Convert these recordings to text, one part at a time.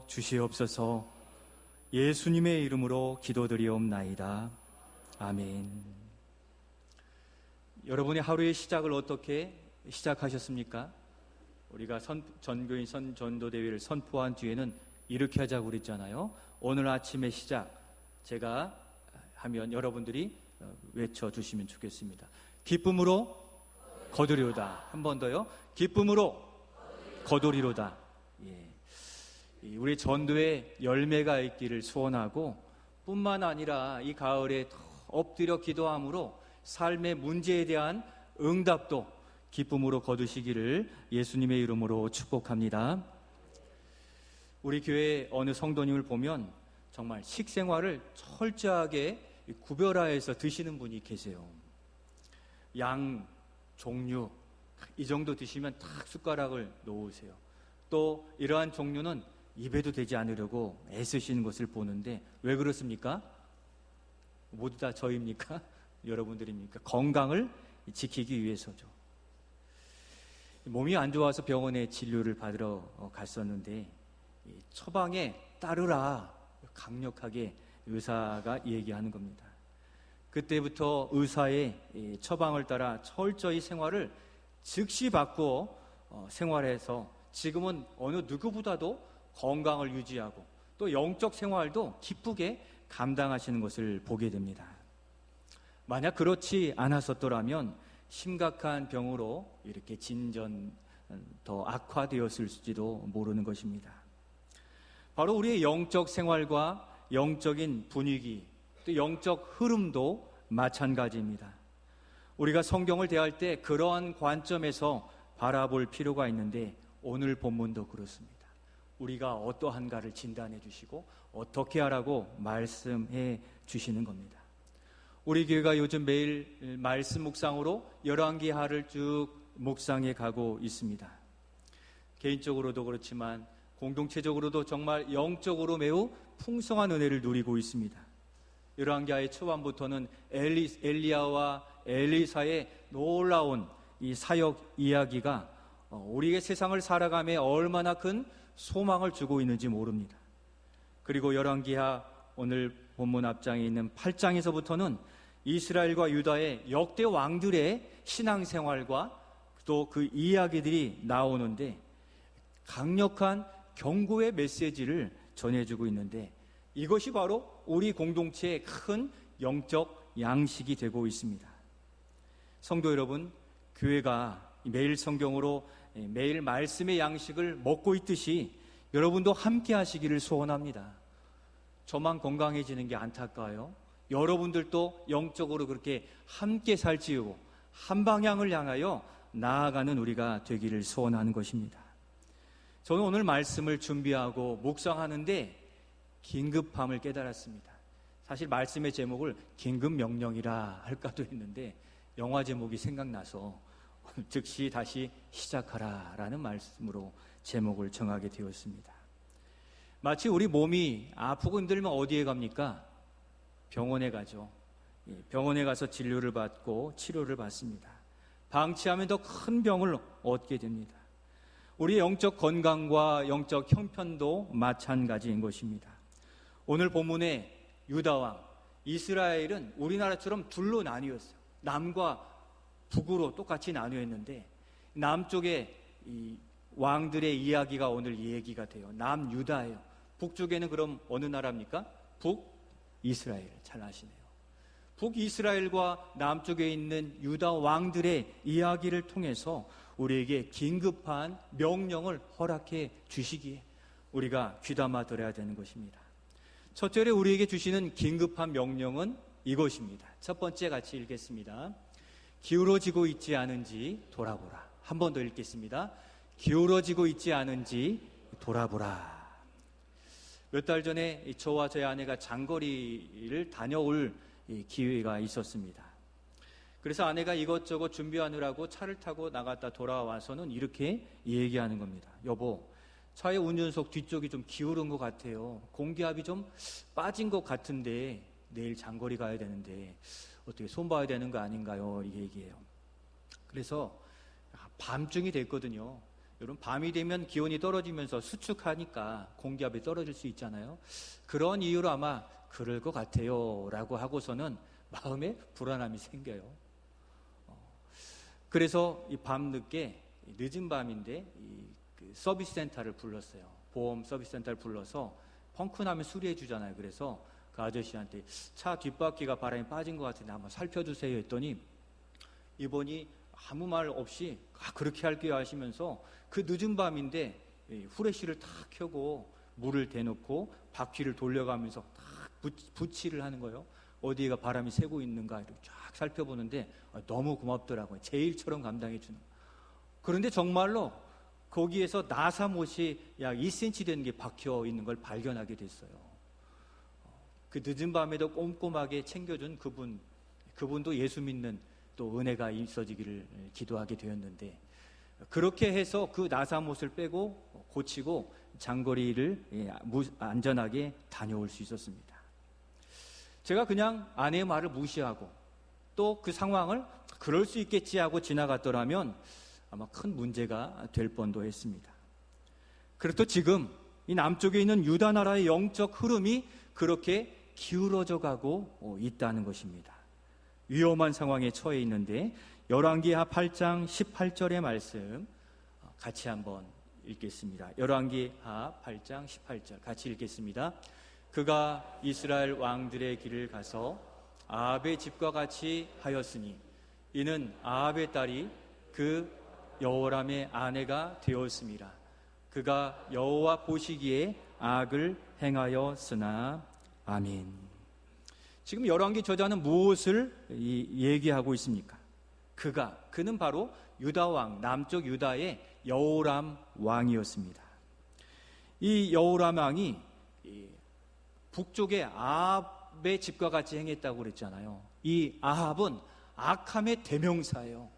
주시옵소서. 예수님의 이름으로 기도드리옵나이다. 아멘. 여러분의 하루의 시작을 어떻게 시작하셨습니까? 우리가 전교인 선전도대회를 선포한 뒤에는 이렇게 하자고 그랬잖아요. 오늘 아침의 시작, 제가 하면 여러분들이 외쳐주시면 좋겠습니다. 기쁨으로 거두리로다. 한 번 더요. 기쁨으로 거두리로다. 예. 우리 전도에 열매가 있기를 소원하고, 뿐만 아니라 이 가을에 엎드려 기도함으로 삶의 문제에 대한 응답도 기쁨으로 거두시기를 예수님의 이름으로 축복합니다. 우리 교회 어느 성도님을 보면 정말 식생활을 철저하게 구별화해서 드시는 분이 계세요. 양 종류 이 정도 드시면 탁 숟가락을 놓으세요. 또 이러한 종류는 입에도 대지 않으려고 애쓰시는 것을 보는데, 왜 그렇습니까? 모두 다 저입니까? 여러분들입니까? 건강을 지키기 위해서죠. 몸이 안 좋아서 병원에 진료를 받으러 갔었는데, 처방에 따르라 강력하게 의사가 얘기하는 겁니다. 그때부터 의사의 처방을 따라 철저히 생활을 즉시 바꾸어 생활해서 지금은 어느 누구보다도 건강을 유지하고 또 영적 생활도 기쁘게 감당하시는 것을 보게 됩니다. 만약 그렇지 않았었더라면 심각한 병으로 이렇게 더 악화되었을지도 모르는 것입니다. 바로 우리의 영적 생활과 영적인 분위기, 또 영적 흐름도 마찬가지입니다. 우리가 성경을 대할 때 그러한 관점에서 바라볼 필요가 있는데, 오늘 본문도 그렇습니다. 우리가 어떠한가를 진단해 주시고 어떻게 하라고 말씀해 주시는 겁니다. 우리 교회가 요즘 매일 말씀 묵상으로 열왕기하를 쭉 묵상해 가고 있습니다. 개인적으로도 그렇지만 공동체적으로도 정말 영적으로 매우 풍성한 은혜를 누리고 있습니다. 열왕기하의 초반부터는 엘리야와 엘리사의 놀라운 이 사역 이야기가 우리의 세상을 살아감에 얼마나 큰 소망을 주고 있는지 모릅니다. 그리고 열왕기하 오늘 본문 앞장에 있는 8장에서부터는 이스라엘과 유다의 역대 왕들의 신앙생활과 또 그 이야기들이 나오는데, 강력한 경고의 메시지를 전해주고 있는데, 이것이 바로 우리 공동체의 큰 영적 양식이 되고 있습니다. 성도 여러분, 교회가 매일 성경으로 매일 말씀의 양식을 먹고 있듯이 여러분도 함께 하시기를 소원합니다. 저만 건강해지는 게 안타까워요. 여러분들도 영적으로 그렇게 함께 살찌우고 한 방향을 향하여 나아가는 우리가 되기를 소원하는 것입니다. 저는 오늘 말씀을 준비하고 묵상하는데 긴급함을 깨달았습니다. 사실 말씀의 제목을 긴급명령이라 할까도 했는데 영화 제목이 생각나서 즉시 다시 시작하라 라는 말씀으로 제목을 정하게 되었습니다. 마치 우리 몸이 아프고 힘들면 어디에 갑니까? 병원에 가죠. 병원에 가서 진료를 받고 치료를 받습니다. 방치하면 더 큰 병을 얻게 됩니다. 우리의 영적 건강과 영적 형편도 마찬가지인 것입니다. 오늘 본문의 유다왕 이스라엘은 우리나라처럼 둘로 나뉘었어요. 남과 북으로 똑같이 나뉘었는데, 남쪽에 이 왕들의 이야기가 오늘 얘기가 돼요. 남유다예요. 북쪽에는 그럼 어느 나라입니까? 북이스라엘. 잘 아시네요. 북이스라엘과 남쪽에 있는 유다 왕들의 이야기를 통해서 우리에게 긴급한 명령을 허락해 주시기에 우리가 귀담아 들어야 되는 것입니다. 첫째로 우리에게 주시는 긴급한 명령은 이것입니다. 첫 번째 같이 읽겠습니다. 기울어지고 있지 않은지 돌아보라. 한 번 더 읽겠습니다. 기울어지고 있지 않은지 돌아보라. 몇 달 전에 저와 저희 아내가 장거리를 다녀올 기회가 있었습니다. 그래서 아내가 이것저것 준비하느라고 차를 타고 나갔다 돌아와서는 이렇게 얘기하는 겁니다. 여보, 차의 운전석 뒤쪽이 좀 기울은 것 같아요. 공기압이 좀 빠진 것 같은데 내일 장거리 가야 되는데 어떻게 손봐야 되는 거 아닌가요? 이 얘기예요. 그래서 밤중이 됐거든요. 여러분, 밤이 되면 기온이 떨어지면서 수축하니까 공기압이 떨어질 수 있잖아요. 그런 이유로 아마 그럴 것 같아요 라고 하고서는 마음에 불안함이 생겨요. 그래서 이 밤늦게, 늦은 밤인데 그 서비스 센터를 불렀어요. 보험 서비스 센터를 불러서 펑크 나면 수리해 주잖아요. 그래서 그 아저씨한테 차 뒷바퀴가 바람에 빠진 것 같은데 한번 살펴주세요 했더니 이분이 아무 말 없이 그렇게 할게요 하시면서 그 늦은 밤인데 후레쉬를 탁 켜고 물을 대놓고 바퀴를 돌려가면서 탁 부치를 하는 거예요. 어디가 바람이 새고 있는가 이렇게 쫙 살펴보는데 너무 고맙더라고요. 제 일처럼 감당해 주는. 그런데 정말로 거기에서 나사못이 약 2cm 되는 게 박혀 있는 걸 발견하게 됐어요. 그 늦은 밤에도 꼼꼼하게 챙겨준 그분도 예수 믿는 또 은혜가 있어지기를 기도하게 되었는데, 그렇게 해서 그 나사못을 빼고 고치고 장거리를 안전하게 다녀올 수 있었습니다. 제가 그냥 아내의 말을 무시하고 또 그 상황을 그럴 수 있겠지 하고 지나갔더라면 아마 큰 문제가 될 뻔도 했습니다. 그래도 지금 이 남쪽에 있는 유다 나라의 영적 흐름이 그렇게 기울어져 가고 있다는 것입니다. 위험한 상황에 처해 있는데 열왕기하 8장 18절의 말씀 같이 한번 읽겠습니다. 열왕기하 8장 18절 같이 읽겠습니다. 그가 이스라엘 왕들의 길을 가서 아합의 집과 같이 하였으니 이는 아합의 딸이 그 여호람의 아내가 되었음이라. 그가 여호와 보시기에 악을 행하였으나. 아멘. 지금 열왕기 저자는 무엇을 얘기하고 있습니까? 그는 바로 유다 왕, 남쪽 유다의 여호람 왕이었습니다. 이 여호람 왕이 북쪽의 아합의 집과 같이 행했다고 그랬잖아요. 이 아합은 악함의 대명사예요.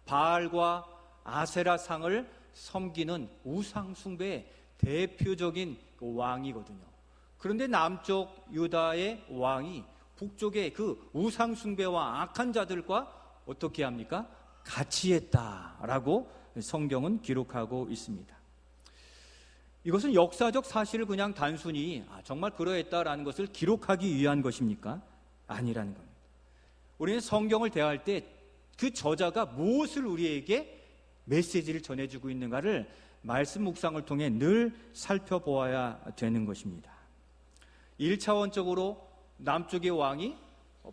바알과 아세라 상을 섬기는 우상 숭배의 대표적인 왕이거든요. 그런데 남쪽 유다의 왕이 북쪽의 그 우상 숭배와 악한 자들과 어떻게 합니까? 같이 했다라고 성경은 기록하고 있습니다. 이것은 역사적 사실을 그냥 단순히 정말 그러했다라는 것을 기록하기 위한 것입니까? 아니라는 겁니다. 우리는 성경을 대할 때 그 저자가 무엇을 우리에게 메시지를 전해주고 있는가를 말씀 묵상을 통해 늘 살펴보아야 되는 것입니다. 1차원적으로 남쪽의 왕이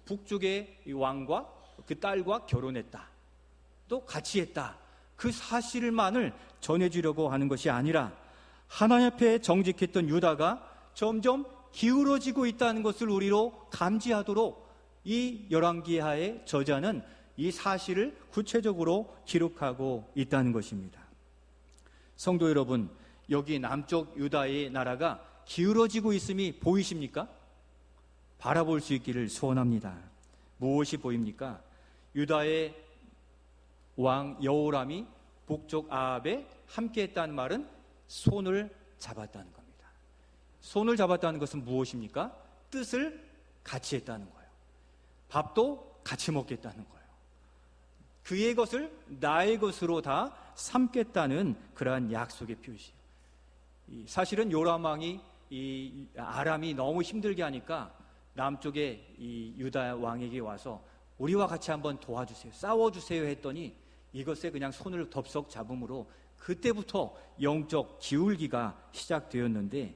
북쪽의 왕과 그 딸과 결혼했다, 또 같이 했다, 그 사실만을 전해주려고 하는 것이 아니라 하나님 앞에 정직했던 유다가 점점 기울어지고 있다는 것을 우리로 감지하도록 이 열왕기하의 저자는 이 사실을 구체적으로 기록하고 있다는 것입니다. 성도 여러분, 여기 남쪽 유다의 나라가 기울어지고 있음이 보이십니까? 바라볼 수 있기를 소원합니다. 무엇이 보입니까? 유다의 왕 여호람이 북쪽 아합에 함께했다는 말은 손을 잡았다는 겁니다. 손을 잡았다는 것은 무엇입니까? 뜻을 같이 했다는 거예요. 밥도 같이 먹겠다는 거예요. 그의 것을 나의 것으로 다 삼겠다는 그러한 약속의 표시예요. 사실은 요람 왕이 이 아람이 너무 힘들게 하니까 남쪽에 이 유다 왕에게 와서 우리와 같이 한번 도와주세요, 싸워주세요 했더니 이것에 그냥 손을 덥석 잡음으로 그때부터 영적 기울기가 시작되었는데,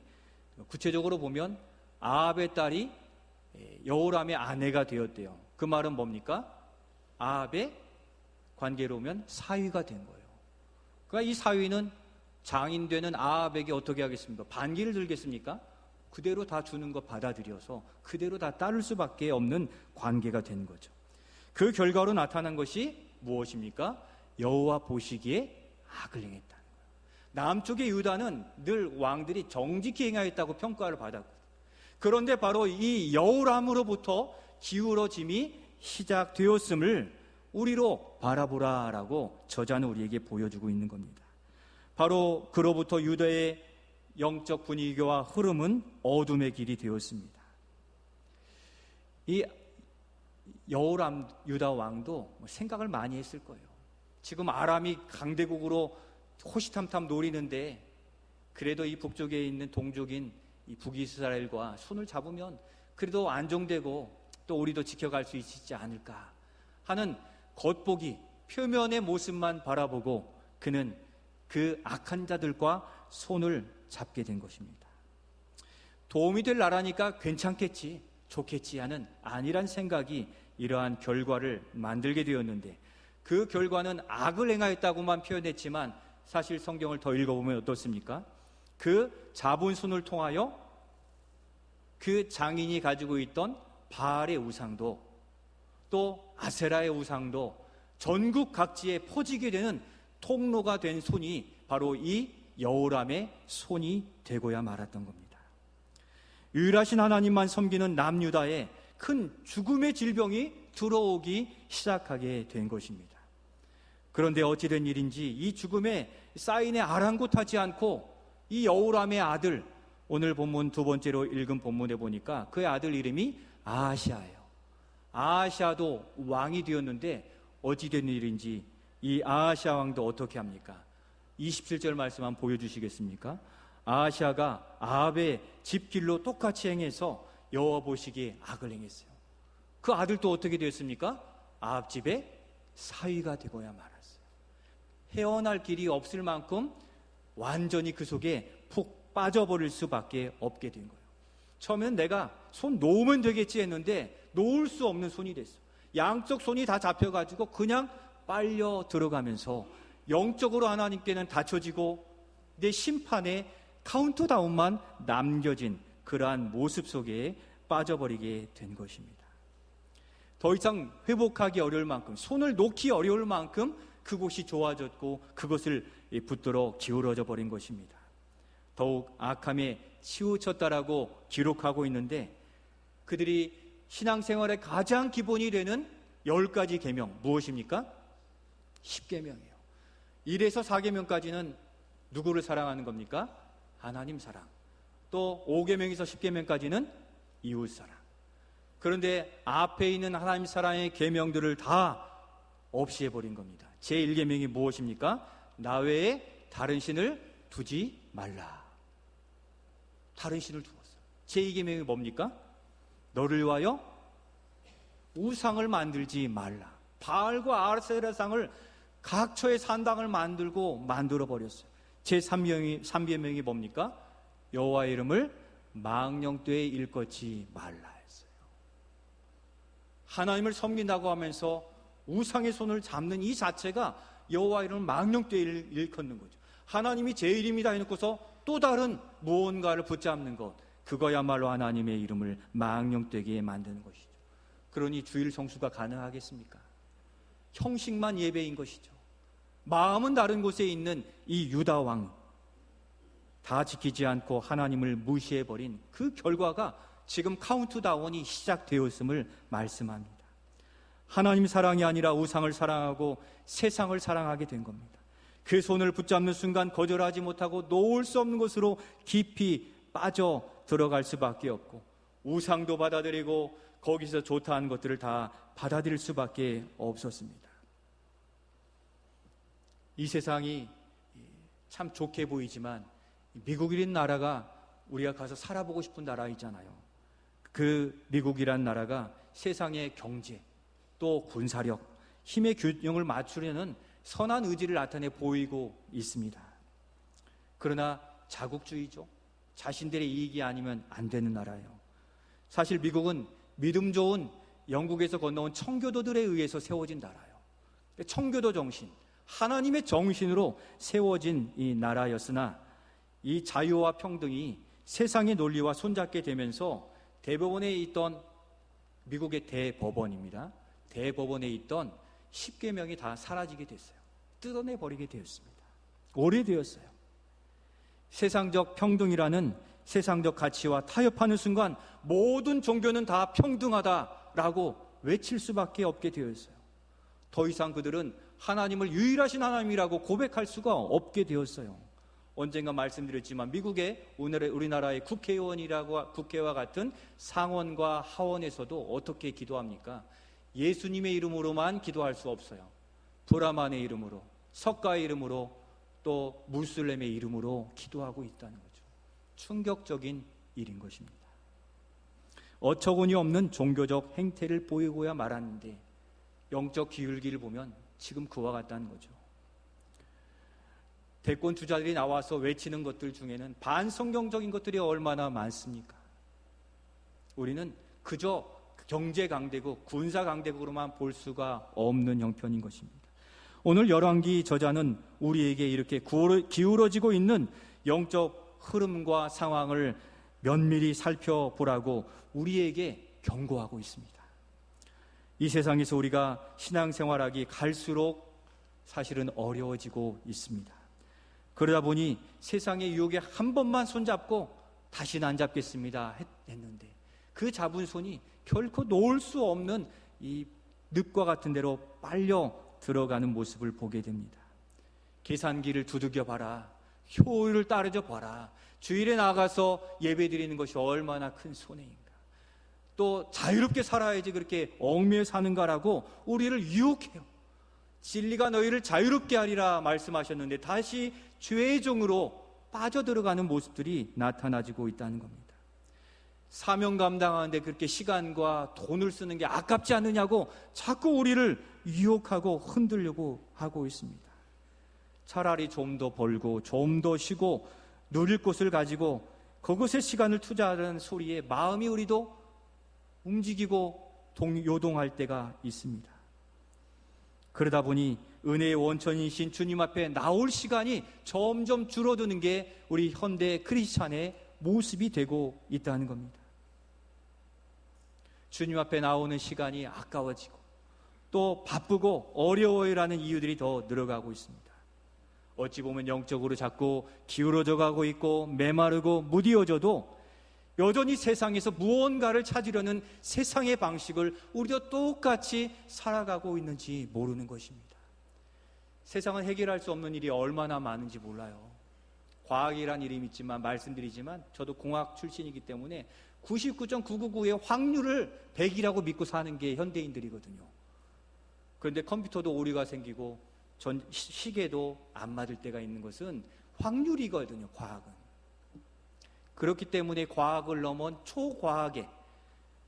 구체적으로 보면 아합의 딸이 여호람의 아내가 되었대요. 그 말은 뭡니까? 아합의 관계로 오면 사위가 된 거예요. 그러니까 이 사위는 장인되는 아합에게 어떻게 하겠습니까? 반기를 들겠습니까? 그대로 다 주는 거 받아들여서 그대로 다 따를 수밖에 없는 관계가 된 거죠. 그 결과로 나타난 것이 무엇입니까? 여호와 보시기에 악을 행했다는 거예요. 남쪽의 유다는 늘 왕들이 정직히 행하였다고 평가를 받았거든요. 그런데 바로 이 여호람으로부터 기울어짐이 시작되었음을 우리로 바라보라라고 저자는 우리에게 보여주고 있는 겁니다. 바로 그로부터 유다의 영적 분위기와 흐름은 어둠의 길이 되었습니다. 이 여호람 유다 왕도 생각을 많이 했을 거예요. 지금 아람이 강대국으로 호시탐탐 노리는데 그래도 이 북쪽에 있는 동족인 이 북이스라엘과 손을 잡으면 그래도 안정되고 또 우리도 지켜갈 수 있지 않을까 하는 겉보기, 표면의 모습만 바라보고 그는 그 악한 자들과 손을 잡게 된 것입니다. 도움이 될 나라니까 괜찮겠지, 좋겠지 하는 안일한 생각이 이러한 결과를 만들게 되었는데, 그 결과는 악을 행하였다고만 표현했지만 사실 성경을 더 읽어보면 어떻습니까? 그 잡은 손을 통하여 그 장인이 가지고 있던 바알의 우상도 또 아세라의 우상도 전국 각지에 퍼지게 되는 통로가 된 손이 바로 이 여호람의 손이 되고야 말았던 겁니다. 유일하신 하나님만 섬기는 남유다에 큰 죽음의 질병이 들어오기 시작하게 된 것입니다. 그런데 어찌된 일인지 이 죽음에 사인에 아랑곳하지 않고 이 여호람의 아들, 오늘 본문 두 번째로 읽은 본문에 보니까 그의 아들 이름이 아하시아예요. 아하시아도 왕이 되었는데 어찌된 일인지 이 아하시아 왕도 어떻게 합니까? 27절 말씀 한번 보여주시겠습니까? 아하시아가 아합의 집길로 똑같이 행해서 여호와 보시기에 악을 행했어요. 그 아들도 어떻게 되었습니까? 아합 집의 사위가 되고야 말았어요. 헤어날 길이 없을 만큼 완전히 그 속에 푹 빠져버릴 수밖에 없게 된 거예요. 처음에는 내가 손 놓으면 되겠지 했는데 놓을 수 없는 손이 됐어요. 양쪽 손이 다 잡혀가지고 그냥 빨려 들어가면서 영적으로 하나님께는 닫혀지고 내 심판의 카운트다운만 남겨진 그러한 모습 속에 빠져버리게 된 것입니다. 더 이상 회복하기 어려울 만큼, 손을 놓기 어려울 만큼 그곳이 좋아졌고 그것을 붙들어 기울어져 버린 것입니다. 더욱 악함에 치우쳤다라고 기록하고 있는데, 그들이 신앙생활의 가장 기본이 되는 10가지 계명 무엇입니까? 10계명이에요. 1에서 4계명까지는 누구를 사랑하는 겁니까? 하나님 사랑. 또 5계명에서 10계명까지는 이웃 사랑. 그런데 앞에 있는 하나님 사랑의 계명들을 다 없이 해버린 겁니다. 제1계명이 무엇입니까? 나 외에 다른 신을 두지 말라. 다른 신을 두었어요. 제2계명이 뭡니까? 너를 위하여 우상을 만들지 말라. 바알과 아세라상을 각처에 산당을 만들어 버렸어요. 제3계명이 뭡니까? 여호와의 이름을 망령되이 일컫지 말라 했어요. 하나님을 섬긴다고 하면서 우상의 손을 잡는 이 자체가 여호와의 이름을 망령되이 일컫는 거죠. 하나님이 제 이름이다 해놓고서 또 다른 무언가를 붙잡는 것, 그거야말로 하나님의 이름을 망령되게 만드는 것이죠. 그러니 주일 성수가 가능하겠습니까? 형식만 예배인 것이죠. 마음은 다른 곳에 있는 이 유다 왕, 다 지키지 않고 하나님을 무시해버린 그 결과가 지금 카운트다운이 시작되었음을 말씀합니다. 하나님 사랑이 아니라 우상을 사랑하고 세상을 사랑하게 된 겁니다. 그 손을 붙잡는 순간 거절하지 못하고 놓을 수 없는 곳으로 깊이 빠져 들어갈 수밖에 없고, 우상도 받아들이고 거기서 좋다 하는 것들을 다 받아들일 수밖에 없었습니다. 이 세상이 참 좋게 보이지만 미국이란 나라가 우리가 가서 살아보고 싶은 나라이잖아요. 그 미국이란 나라가 세상의 경제 또 군사력, 힘의 균형을 맞추려는 선한 의지를 나타내 보이고 있습니다. 그러나 자국주의죠. 자신들의 이익이 아니면 안 되는 나라예요. 사실 미국은 믿음 좋은 영국에서 건너온 청교도들에 의해서 세워진 나라예요. 청교도 정신, 하나님의 정신으로 세워진 이 나라였으나 이 자유와 평등이 세상의 논리와 손잡게 되면서 대법원에 있던, 미국의 대법원입니다. 대법원에 있던 10계명이 다 사라지게 됐어요. 뜯어내버리게 되었습니다. 오래되었어요. 세상적 평등이라는 세상적 가치와 타협하는 순간 모든 종교는 다 평등하다라고 외칠 수밖에 없게 되었어요. 더 이상 그들은 하나님을 유일하신 하나님이라고 고백할 수가 없게 되었어요. 언젠가 말씀드렸지만 미국의 우리나라의 국회와 같은 상원과 하원에서도 어떻게 기도합니까? 예수님의 이름으로만 기도할 수 없어요. 브라만의 이름으로, 석가의 이름으로, 또 무슬림의 이름으로 기도하고 있다는 거죠. 충격적인 일인 것입니다. 어처구니 없는 종교적 행태를 보이고야 말았는데 영적 기울기를 보면 지금 그와 같다는 거죠. 대권 주자들이 나와서 외치는 것들 중에는 반성경적인 것들이 얼마나 많습니까? 우리는 그저 경제 강대국, 군사 강대국으로만 볼 수가 없는 형편인 것입니다. 오늘 열왕기 저자는 우리에게 이렇게 기울어지고 있는 영적 흐름과 상황을 면밀히 살펴보라고 우리에게 경고하고 있습니다. 이 세상에서 우리가 신앙생활하기 갈수록 사실은 어려워지고 있습니다. 그러다 보니 세상의 유혹에 한 번만 손잡고 다시는 안 잡겠습니다 했는데 그 잡은 손이 결코 놓을 수 없는 이 늪과 같은 데로 빨려 들어가는 모습을 보게 됩니다. 계산기를 두들겨 봐라, 효율을 따르져 봐라, 주일에 나가서 예배 드리는 것이 얼마나 큰 손해인가, 또 자유롭게 살아야지 그렇게 얽매여 사는가라고 우리를 유혹해요. 진리가 너희를 자유롭게 하리라 말씀하셨는데 다시 죄의 종으로 빠져들어가는 모습들이 나타나지고 있다는 겁니다. 사명 감당하는데 그렇게 시간과 돈을 쓰는 게 아깝지 않느냐고 자꾸 우리를 유혹하고 흔들려고 하고 있습니다. 차라리 좀 더 벌고 좀 더 쉬고 누릴 곳을 가지고 그곳에 시간을 투자하는 소리에 마음이 우리도 움직이고 요동할 때가 있습니다. 그러다 보니 은혜의 원천이신 주님 앞에 나올 시간이 점점 줄어드는 게 우리 현대 크리스찬의 모습이 되고 있다는 겁니다. 주님 앞에 나오는 시간이 아까워지고 또 바쁘고 어려워요라는 이유들이 더 늘어가고 있습니다. 어찌 보면 영적으로 자꾸 기울어져 가고 있고 메마르고 무디어져도 여전히 세상에서 무언가를 찾으려는 세상의 방식을 우리도 똑같이 살아가고 있는지 모르는 것입니다. 세상은 해결할 수 없는 일이 얼마나 많은지 몰라요. 과학이란 이름이 있지만 말씀드리지만 저도 공학 출신이기 때문에 99.999의 확률을 100이라고 믿고 사는 게 현대인들이거든요. 그런데 컴퓨터도 오류가 생기고 시계도 안 맞을 때가 있는 것은 확률이거든요. 과학은. 그렇기 때문에 과학을 넘은 초과학에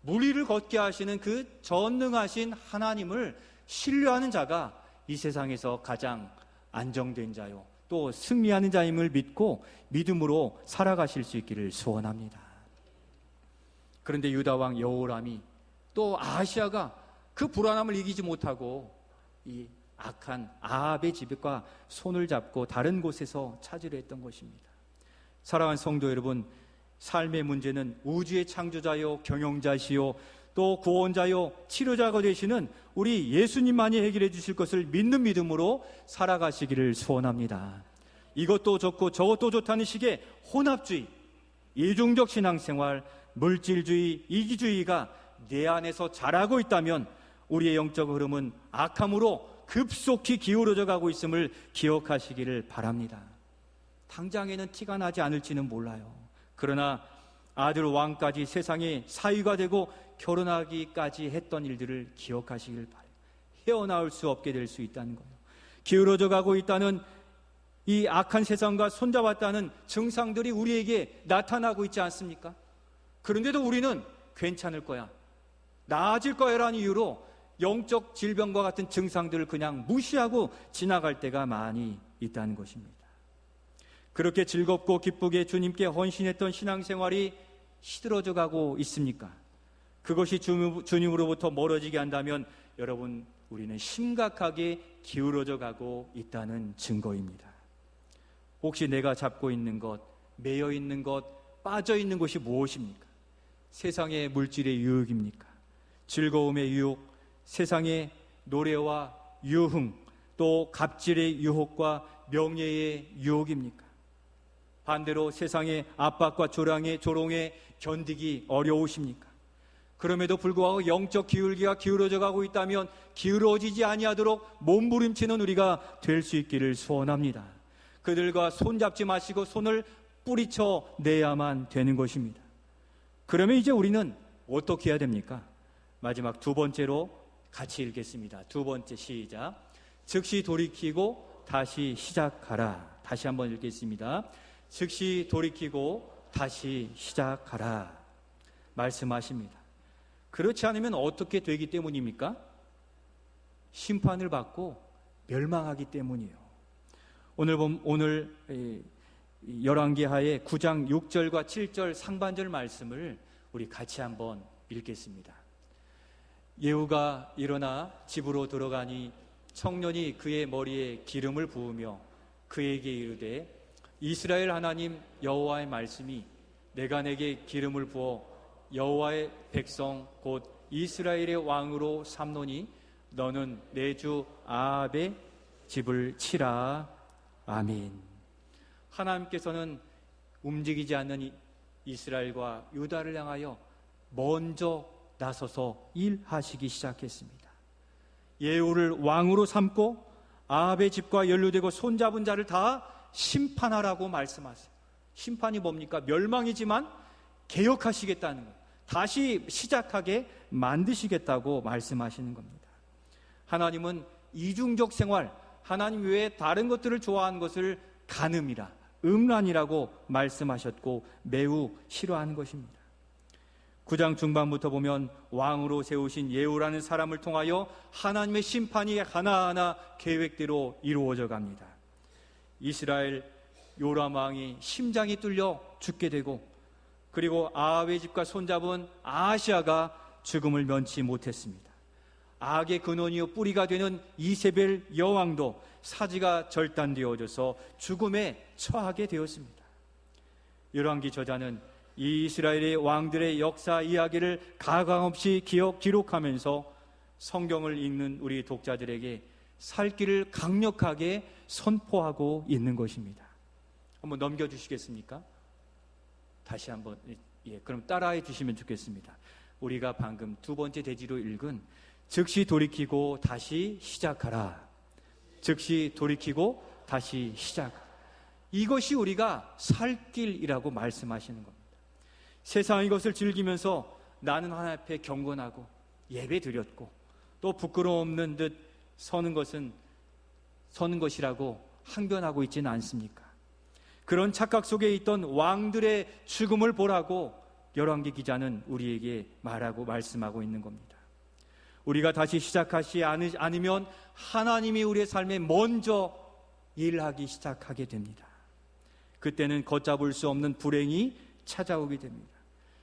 무리를 걷게 하시는 그 전능하신 하나님을 신뢰하는 자가 이 세상에서 가장 안정된 자요 또 승리하는 자임을 믿고 믿음으로 살아가실 수 있기를 소원합니다. 그런데 유다왕 여호람이 또 아하시아가 그 불안함을 이기지 못하고 이 악한 아합의 집과 손을 잡고 다른 곳에서 찾으려 했던 것입니다. 사랑하는 성도 여러분, 삶의 문제는 우주의 창조자요 경영자시요 또 구원자요 치료자가 되시는 우리 예수님만이 해결해 주실 것을 믿는 믿음으로 살아가시기를 소원합니다. 이것도 좋고 저것도 좋다는 식의 혼합주의, 이중적 신앙생활, 물질주의, 이기주의가 내 안에서 자라고 있다면 우리의 영적 흐름은 악함으로 급속히 기울어져 가고 있음을 기억하시기를 바랍니다. 당장에는 티가 나지 않을지는 몰라요. 그러나 아들 왕까지 세상의 사위가 되고 결혼하기까지 했던 일들을 기억하시길 바라요. 헤어나올 수 없게 될 수 있다는 거예요. 기울어져 가고 있다는 이 악한 세상과 손잡았다는 증상들이 우리에게 나타나고 있지 않습니까? 그런데도 우리는 괜찮을 거야, 나아질 거야라는 이유로 영적 질병과 같은 증상들을 그냥 무시하고 지나갈 때가 많이 있다는 것입니다. 그렇게 즐겁고 기쁘게 주님께 헌신했던 신앙생활이 시들어져 가고 있습니까? 그것이 주님으로부터 멀어지게 한다면 여러분, 우리는 심각하게 기울어져 가고 있다는 증거입니다. 혹시 내가 잡고 있는 것, 매여 있는 것, 빠져 있는 것이 무엇입니까? 세상의 물질의 유혹입니까? 즐거움의 유혹, 세상의 노래와 유흥, 또 갑질의 유혹과 명예의 유혹입니까? 반대로 세상의 압박과 조롱에 견디기 어려우십니까? 그럼에도 불구하고 영적 기울기가 기울어져 가고 있다면 기울어지지 아니하도록 몸부림치는 우리가 될 수 있기를 소원합니다. 그들과 손잡지 마시고 손을 뿌리쳐 내야만 되는 것입니다. 그러면 이제 우리는 어떻게 해야 됩니까? 마지막 두 번째로 같이 읽겠습니다. 두 번째 시작. 즉시 돌이키고 다시 시작하라. 다시 한번 읽겠습니다. 즉시 돌이키고 다시 시작하라 말씀하십니다. 그렇지 않으면 어떻게 되기 때문입니까? 심판을 받고 멸망하기 때문이에요. 오늘 열왕기하의 9장 6절과 7절 상반절 말씀을 우리 같이 한번 읽겠습니다. 예후가 일어나 집으로 들어가니 청년이 그의 머리에 기름을 부으며 그에게 이르되 이스라엘 하나님 여호와의 말씀이 내가 내게 기름을 부어 여호와의 백성 곧 이스라엘의 왕으로 삼노니 너는 내 주 아합의 집을 치라. 아멘. 하나님께서는 움직이지 않는 이스라엘과 유다를 향하여 먼저 나서서 일하시기 시작했습니다. 예후를 왕으로 삼고 아합의 집과 연루되고 손잡은 자를 다 심판하라고 말씀하세요. 심판이 뭡니까? 멸망이지만 개혁하시겠다는 것, 다시 시작하게 만드시겠다고 말씀하시는 겁니다. 하나님은 이중적 생활, 하나님 외에 다른 것들을 좋아하는 것을 간음이라, 음란이라고 말씀하셨고 매우 싫어하는 것입니다. 9장 중반부터 보면 왕으로 세우신 예후라는 사람을 통하여 하나님의 심판이 하나하나 계획대로 이루어져 갑니다. 이스라엘 요람 왕이 심장이 뚫려 죽게 되고, 그리고 아합의 집과 손잡은 아하시아가 죽음을 면치 못했습니다. 악의 근원이요 뿌리가 되는 이세벨 여왕도 사지가 절단되어져서 죽음에 처하게 되었습니다. 열왕기 저자는 이 이스라엘의 왕들의 역사 이야기를 가감없이 기록하면서 성경을 읽는 우리 독자들에게 살 길을 강력하게 선포하고 있는 것입니다. 한번 넘겨주시겠습니까? 다시 한번, 그럼 따라해 주시면 좋겠습니다. 우리가 방금 두 번째 대지로 읽은 즉시 돌이키고 다시 시작하라. 즉시 돌이키고 다시 시작. 이것이 우리가 살 길이라고 말씀하시는 겁니다. 세상 이것을 즐기면서 나는 하나님 앞에 경건하고 예배 드렸고 또 부끄러움 없는 듯 서는 것이라고 항변하고 있지는 않습니까? 그런 착각 속에 있던 왕들의 죽음을 보라고 열왕기 기자는 우리에게 말씀하고 있는 겁니다. 우리가 다시 시작하지 않으면 하나님이 우리의 삶에 먼저 일하기 시작하게 됩니다. 그때는 걷잡을 수 없는 불행이 찾아오게 됩니다.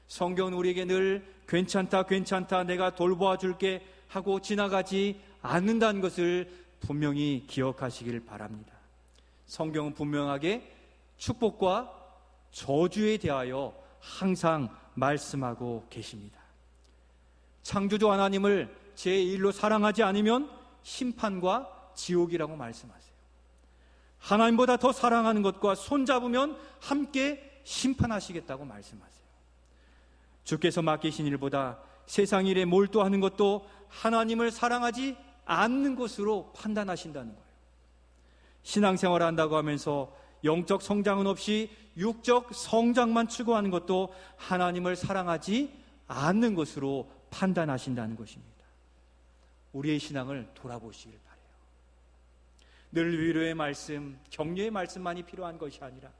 성경은 우리에게 늘 괜찮다 내가 돌보아 줄게 하고 지나가지 않는다는 것을 분명히 기억하시길 바랍니다. 성경은 분명하게 축복과 저주에 대하여 항상 말씀하고 계십니다. 창조주 하나님을 제1로 사랑하지 않으면 심판과 지옥이라고 말씀하세요. 하나님보다 더 사랑하는 것과 손잡으면 함께 심판하시겠다고 말씀하세요. 주께서 맡기신 일보다 세상 일에 몰두하는 것도 하나님을 사랑하지 않는 것으로 판단하신다는 거예요. 신앙생활을 한다고 하면서 영적 성장은 없이 육적 성장만 추구하는 것도 하나님을 사랑하지 않는 것으로 판단하신다는 것입니다. 우리의 신앙을 돌아보시길 바라요. 늘 위로의 말씀, 격려의 말씀만이 필요한 것이 아니라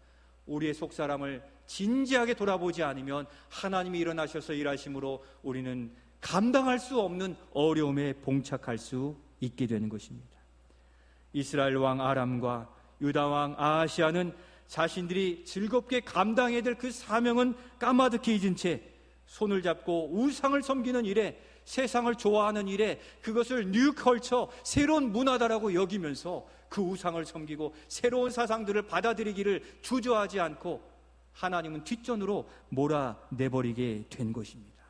우리의 속사람을 진지하게 돌아보지 않으면 하나님이 일어나셔서 일하심으로 우리는 감당할 수 없는 어려움에 봉착할 수 있게 되는 것입니다. 이스라엘 왕 아람과 유다 왕 아하시아는 자신들이 즐겁게 감당해야 될 그 사명은 까마득히 잊은 채 손을 잡고 우상을 섬기는 일에, 세상을 좋아하는 일에, 그것을 뉴컬처, 새로운 문화다라고 여기면서 그 우상을 섬기고 새로운 사상들을 받아들이기를 주저하지 않고 하나님은 뒷전으로 몰아내버리게 된 것입니다.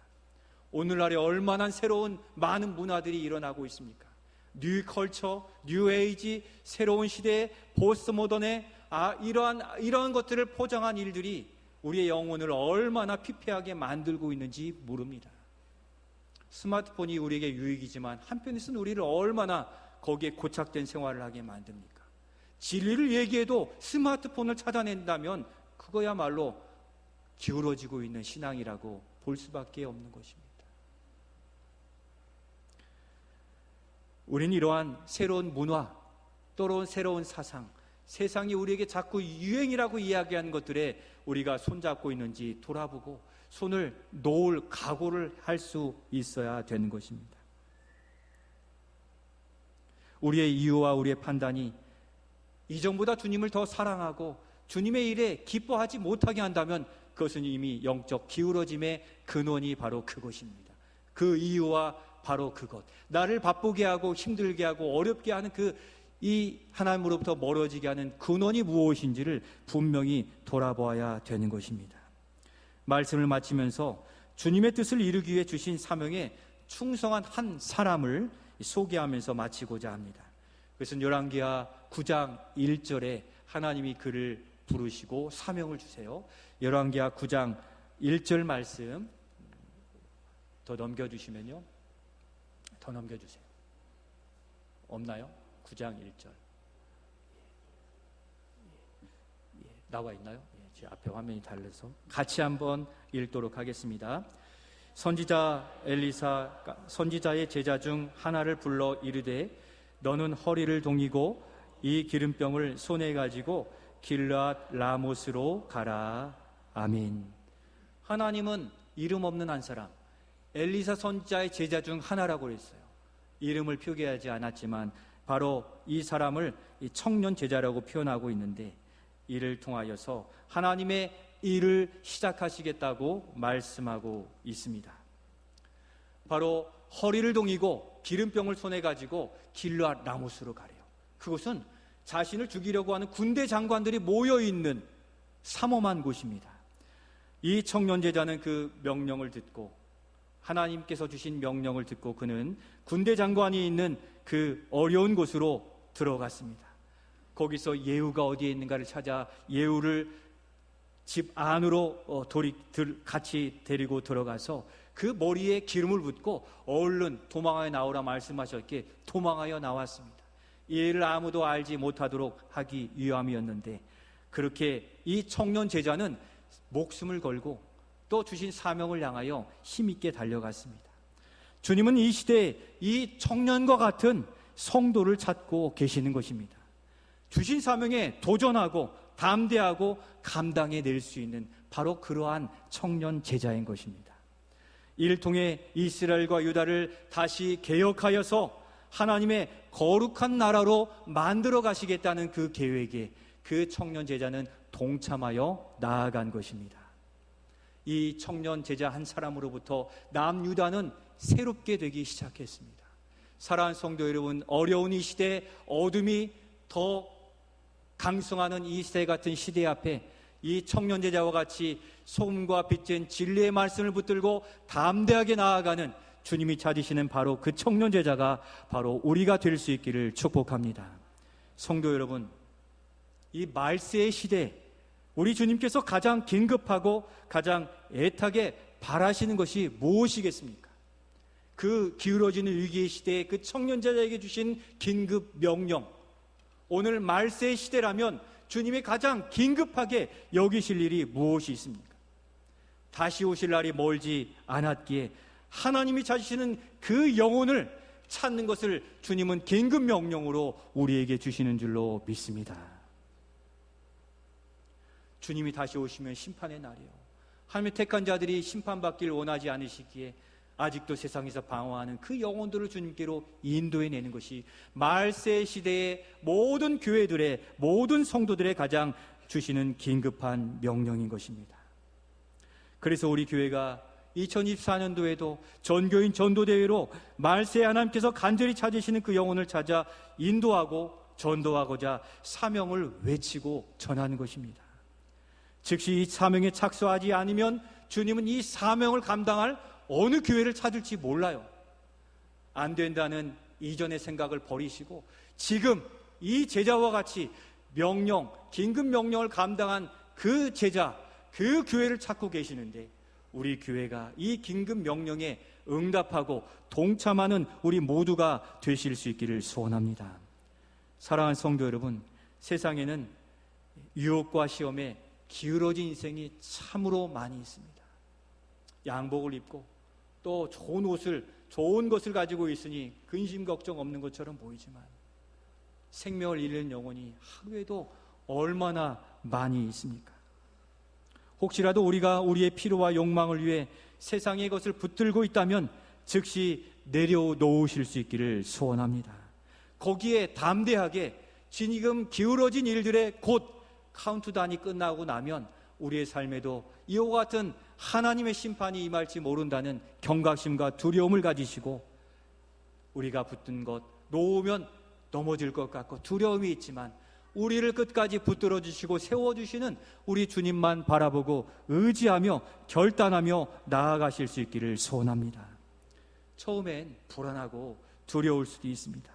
오늘날에 얼마나 새로운 많은 문화들이 일어나고 있습니까? 뉴컬처, 뉴에이지, 새로운 시대의 포스트모던의 이러한 것들을 포장한 일들이 우리의 영혼을 얼마나 피폐하게 만들고 있는지 모릅니다. 스마트폰이 우리에게 유익이지만 한편에서는 우리를 얼마나 거기에 고착된 생활을 하게 만듭니까? 진리를 얘기해도 스마트폰을 찾아낸다면 그거야말로 기울어지고 있는 신앙이라고 볼 수밖에 없는 것입니다. 우리는 이러한 새로운 문화, 또는 새로운 사상, 세상이 우리에게 자꾸 유행이라고 이야기하는 것들에 우리가 손잡고 있는지 돌아보고 손을 놓을 각오를 할 수 있어야 되는 것입니다. 우리의 이유와 우리의 판단이 이전보다 주님을 더 사랑하고 주님의 일에 기뻐하지 못하게 한다면 그것은 이미 영적 기울어짐의 근원이 바로 그것입니다. 그 이유와 바로 그것, 나를 바쁘게 하고 힘들게 하고 어렵게 하는 이 하나님으로부터 멀어지게 하는 근원이 무엇인지를 분명히 돌아보아야 되는 것입니다. 말씀을 마치면서 주님의 뜻을 이루기 위해 주신 사명에 충성한 한 사람을 소개하면서 마치고자 합니다. 그것은 열왕기하 9장 1절에 하나님이 그를 부르시고 사명을 주세요. 열왕기하 9장 1절 말씀 더 넘겨주시면요. 더 넘겨주세요. 없나요? 9장 1절 나와 있나요? 제 앞에 화면이 달려서 같이 한번 읽도록 하겠습니다. 선지자의 제자 중 하나를 불러 이르되 너는 허리를 동이고 이 기름병을 손에 가지고 길르앗 라못으로 가라. 아멘. 하나님은 이름 없는 한 사람, 엘리사 선지자의 제자 중 하나라고 했어요. 이름을 표기하지 않았지만 바로 이 사람을 청년 제자라고 표현하고 있는데, 이를 통하여서 하나님의 일을 시작하시겠다고 말씀하고 있습니다. 바로 허리를 동이고 기름병을 손에 가지고 길르앗 라못으로 가래요. 그곳은 자신을 죽이려고 하는 군대 장관들이 모여있는 삼엄한 곳입니다. 이 청년 제자는 그 명령을 듣고, 하나님께서 주신 명령을 듣고 그는 군대 장관이 있는 그 어려운 곳으로 들어갔습니다. 거기서 예후가 어디에 있는가를 찾아 예후를 집 안으로 같이 데리고 들어가서 그 머리에 기름을 붓고 얼른 도망하여 나오라 말씀하셨기에 도망하여 나왔습니다. 이를 아무도 알지 못하도록 하기 위함이었는데, 그렇게 이 청년 제자는 목숨을 걸고 또 주신 사명을 향하여 힘있게 달려갔습니다. 주님은 이 시대에 이 청년과 같은 성도를 찾고 계시는 것입니다. 주신 사명에 도전하고 담대하고 감당해낼 수 있는 바로 그러한 청년 제자인 것입니다. 이를 통해 이스라엘과 유다를 다시 개혁하여서 하나님의 거룩한 나라로 만들어 가시겠다는 그 계획에 그 청년 제자는 동참하여 나아간 것입니다. 이 청년 제자 한 사람으로부터 남유다는 새롭게 되기 시작했습니다. 사랑하는 성도 여러분, 어려운 이 시대에 어둠이 더 강성하는 이 시대 같은 시대 앞에 이 청년 제자와 같이 소금과 빛된 진리의 말씀을 붙들고 담대하게 나아가는 주님이 찾으시는 바로 그 청년 제자가 바로 우리가 될 수 있기를 축복합니다. 성도 여러분, 이 말세의 시대에 우리 주님께서 가장 긴급하고 가장 애타게 바라시는 것이 무엇이겠습니까? 그 기울어지는 위기의 시대에 그 청년 제자에게 주신 긴급 명령, 오늘 말세의 시대라면 주님이 가장 긴급하게 여기실 일이 무엇이 있습니까? 다시 오실 날이 멀지 않았기에 하나님이 찾으시는 그 영혼을 찾는 것을 주님은 긴급 명령으로 우리에게 주시는 줄로 믿습니다. 주님이 다시 오시면 심판의 날이요, 하나님의 택한 자들이 심판받기를 원하지 않으시기에 아직도 세상에서 방황하는 그 영혼들을 주님께로 인도해내는 것이 말세 시대의 모든 교회들의, 모든 성도들의 가장 주시는 긴급한 명령인 것입니다. 그래서 우리 교회가 2024년도에도 전교인 전도대회로 말세에 하나님께서 간절히 찾으시는 그 영혼을 찾아 인도하고 전도하고자 사명을 외치고 전하는 것입니다. 즉시 이 사명에 착수하지 않으면 주님은 이 사명을 감당할 어느 교회를 찾을지 몰라요. 안 된다는 이전의 생각을 버리시고 지금 이 제자와 같이 명령, 긴급 명령을 감당한 그 제자, 그 교회를 찾고 계시는데, 우리 교회가 이 긴급 명령에 응답하고 동참하는 우리 모두가 되실 수 있기를 소원합니다. 사랑하는 성도 여러분, 세상에는 유혹과 시험에 기울어진 인생이 참으로 많이 있습니다. 양복을 입고 또 좋은 것을 가지고 있으니 근심 걱정 없는 것처럼 보이지만 생명을 잃는 영혼이 하루에도 얼마나 많이 있습니까? 혹시라도 우리가 우리의 필요와 욕망을 위해 세상의 것을 붙들고 있다면 즉시 내려놓으실 수 있기를 소원합니다. 거기에 담대하게 지금 기울어진 일들에 곧 카운트다운이 끝나고 나면 우리의 삶에도 이와 같은 하나님의 심판이 임할지 모른다는 경각심과 두려움을 가지시고, 우리가 붙든 것 놓으면 넘어질 것 같고 두려움이 있지만 우리를 끝까지 붙들어 주시고 세워주시는 우리 주님만 바라보고 의지하며 결단하며 나아가실 수 있기를 소원합니다. 처음엔 불안하고 두려울 수도 있습니다.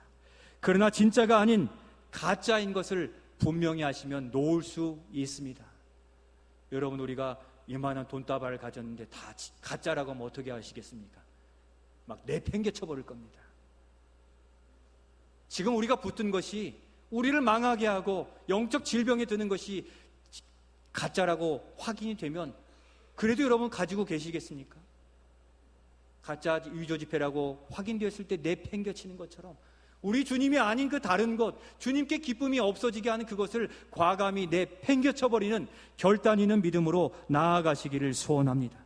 그러나 진짜가 아닌 가짜인 것을 분명히 하시면 놓을 수 있습니다. 여러분, 우리가 이만한 돈다발을 가졌는데 다 가짜라고 하면 어떻게 하시겠습니까? 막 내팽개쳐 버릴 겁니다. 지금 우리가 붙든 것이 우리를 망하게 하고 영적 질병에 드는 것이 가짜라고 확인이 되면 그래도 여러분 가지고 계시겠습니까? 가짜 위조 지폐라고 확인되었을 때 내팽개치는 것처럼 우리 주님이 아닌 그 다른 것, 주님께 기쁨이 없어지게 하는 그것을 과감히 내팽개쳐버리는 결단 있는 믿음으로 나아가시기를 소원합니다.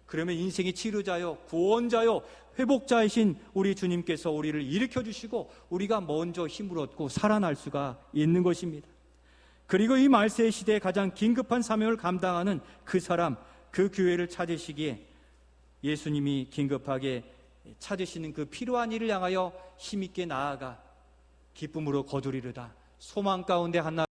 그러면 인생의 치료자요, 구원자요, 회복자이신 우리 주님께서 우리를 일으켜주시고 우리가 먼저 힘을 얻고 살아날 수가 있는 것입니다. 그리고 이 말세의 시대에 가장 긴급한 사명을 감당하는 그 사람, 그 교회를 찾으시기에 예수님이 긴급하게 찾으시는 그 필요한 일을 향하여 힘있게 나아가 기쁨으로 거두리르다 소망 가운데 한나